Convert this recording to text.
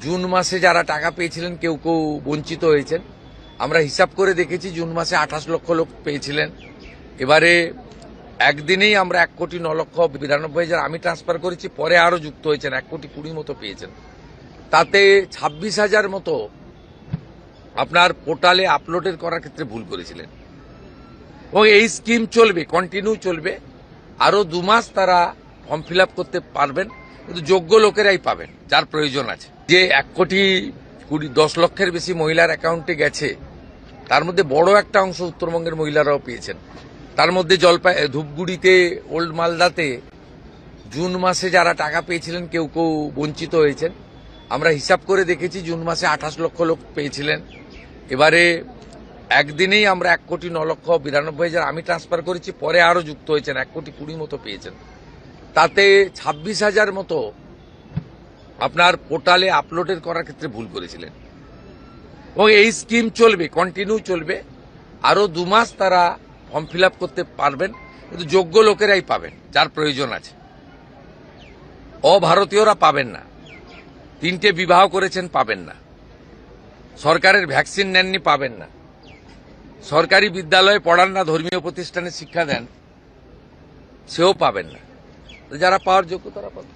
June মাসে যারা টাকা পেয়েছিলেন কেউ কেউ বঞ্চিত হয়েছেন। আমরা হিসাব করে দেখেছি জুন মাসে 28 লক্ষ লোক পেয়েছিলেন। এবারে একদিনেই আমরা 1,09,92,000 আমি ট্রান্সফার করেছি, পরে আরো যুক্ত হয়েছেন 1,20,00,000 মতো পেয়েছেন। তাতে 26,000 মতো আপনার পোর্টালে আপলোডের করার ক্ষেত্রে ভুল করেছিলেন এবং এই স্কিম চলবে, কন্টিনিউ চলবে। আরো 2 মাস তারা ফর্ম ফিল আপ করতে পারবেন, কিন্তু যোগ্য লোকেরাই পাবেন যার প্রয়োজন আছে। যে 1,10,00,000 বেশি মহিলার অ্যাকাউন্টে গেছে, তার মধ্যে বড় একটা অংশ উত্তরবঙ্গের মহিলারাও পেয়েছেন। তার মধ্যে ধূপগুড়িতে, ওল্ড মালদাতে জুন মাসে যারা টাকা পেয়েছিলেন কেউ কেউ বঞ্চিত হয়েছেন। আমরা হিসাব করে দেখেছি জুন মাসে 28 লক্ষ লোক পেয়েছিলেন। এবারে একদিনেই আমরা 1,09,92,000 আমি ট্রান্সফার করেছি, পরে আরো যুক্ত হয়েছেন 1,20,00,000 মতো পেয়েছেন। তাতে 26,000 মতো আপনার পোর্টালে আপলোডের করার ক্ষেত্রে ভুল করেছিলেন এবং এই স্কিম চলবে, কন্টিনিউ চলবে। আরো 2 মাস তারা ফর্ম ফিল আপ করতে পারবেন, কিন্তু যোগ্য লোকেরাই পাবেন যার প্রয়োজন আছে। অভারতীয়রা পাবেন না। 3টে বিবাহ করেছেন, পাবেন না। সরকারের ভ্যাকসিন নেননি, পাবেন না। সরকারি বিদ্যালয়ে পড়ান না, ধর্মীয় প্রতিষ্ঠানে শিক্ষা দেন, সেও পাবেন না। যারা পাওয়ার যোগ্য তারা পাবেন।